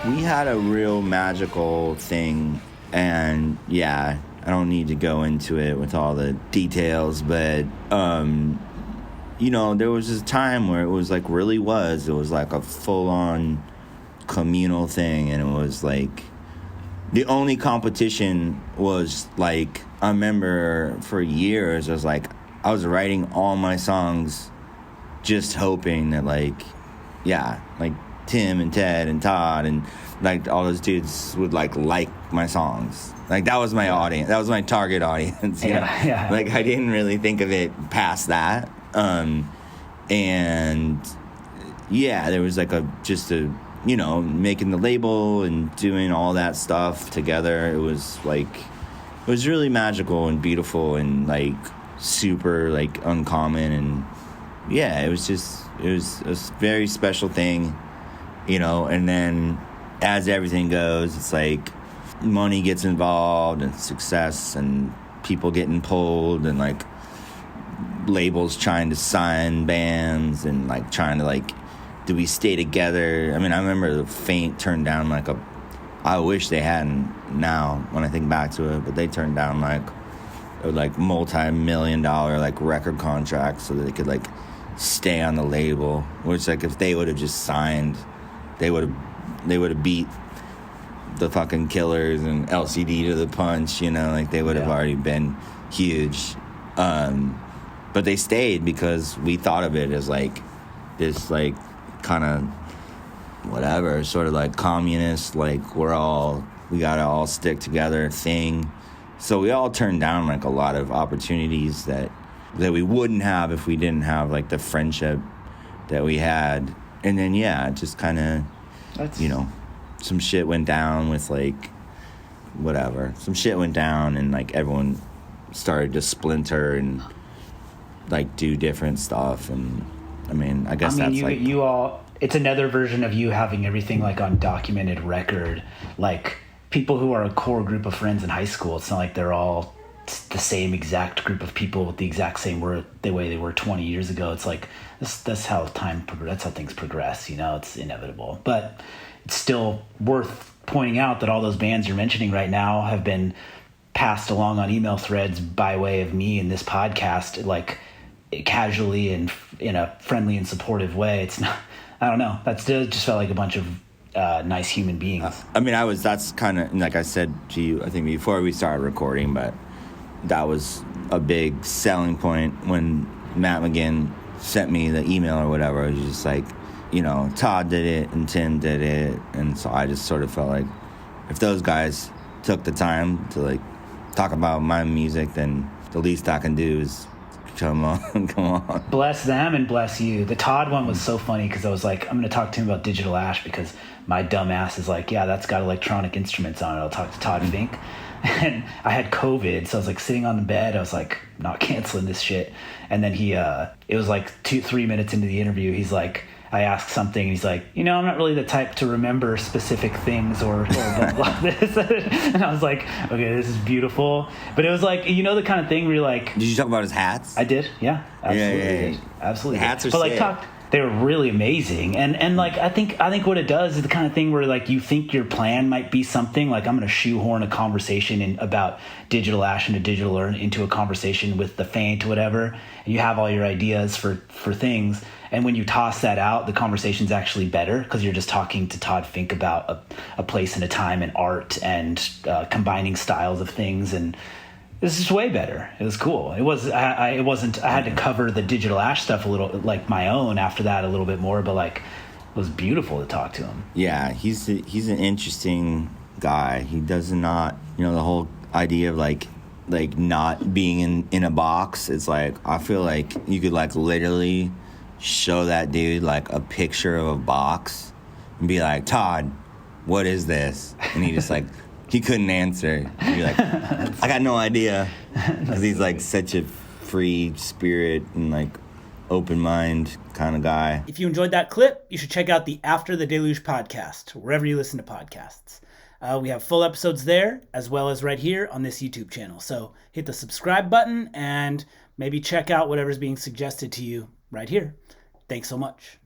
We had a real magical thing, and yeah, I don't need to go into it with all the details, but you know, there was this time where it was like it was like a full-on communal thing, and it was like the only competition was like, I remember for years I was writing all my songs just hoping that like Tim and Ted and Todd and like all those dudes would like my songs. Like that was my audience. That was my target audience. You know? Yeah. Like I didn't really think of it past that. And yeah, there was like making the label and doing all that stuff together. It was really magical and beautiful and like super like uncommon, and yeah, it was a very special thing, you know. And then as everything goes, it's like money gets involved and success and people getting pulled and like labels trying to sign bands and like trying to like, do we stay together? I mean, I remember the Faint turned down I wish they hadn't now when I think back to it, but they turned down like multi-million-dollar like record contracts so that they could like stay on the label, which like if they would have just signed, they would have beat the fucking Killers and LCD to the punch, you know, like they would have already been huge. But they stayed because we thought of it as like this like kind of whatever sort of like communist, like we gotta all stick together thing. So we all turned down like a lot of opportunities that we wouldn't have if we didn't have like the friendship that we had. And then yeah, just kind of, you know, some shit went down with like whatever. Some shit went down and like everyone started to splinter and like do different stuff. And I mean, I guess that's like you all. It's another version of you having everything like on documented record, like people who are a core group of friends in high school. It's not like they're all the same exact group of people with the exact same the way they were 20 years ago. It's like that's how that's how things progress, you know. It's inevitable, but it's still worth pointing out that all those bands you're mentioning right now have been passed along on email threads by way of me in this podcast, like casually and in a friendly and supportive way. It's not, I don't know, that still just felt like a bunch of nice human beings. I mean, that's kind of, like I said to you, I think before we started recording, but that was a big selling point when Matt McGinn sent me the email or whatever. It was just like, you know, Todd did it and Tim did it. And so I just sort of felt like if those guys took the time to like talk about my music, then the least I can do is come on. Bless them and bless you. The Todd one was so funny because I was like, I'm going to talk to him about Digital Ash because my dumb ass is like, yeah, that's got electronic instruments on it. I'll talk to Todd Fink. And I had COVID, so I was like sitting on the bed. I was like, not canceling this shit. And then it was like 2-3 minutes into the interview. He's like, I asked something, and he's like, you know, I'm not really the type to remember specific things or blah, blah, this. And I was like, okay, this is beautiful. But it was like, you know, the kind of thing where you're like... Did you talk about his hats? I did, yeah. Absolutely. Yeah. Absolutely. The hats are sick. sick. They were really amazing. And like, I think what it does is the kind of thing where like you think your plan might be something like, I'm going to shoehorn a conversation about Digital Ash into Digital Learn into a conversation with the Faint or whatever. And you have all your ideas for things. And when you toss that out, the conversation's actually better because you're just talking to Todd Fink about a place and a time and art and combining styles of things. And this is way better. It was cool. It was. I had to cover the Digital Ash stuff a little, like my own after that a little bit more. But like, it was beautiful to talk to him. Yeah, he's an interesting guy. He does not, you know, the whole idea of like not being in a box. It's like I feel like you could like literally show that dude like a picture of a box and be like, Todd, what is this? And he just like. He couldn't answer. He'd be like, I got no idea. Because he's like such a free spirit and like open mind kind of guy. If you enjoyed that clip, you should check out the After the Deluge podcast, wherever you listen to podcasts. We have full episodes there, as well as right here on this YouTube channel. So hit the subscribe button and maybe check out whatever's being suggested to you right here. Thanks so much.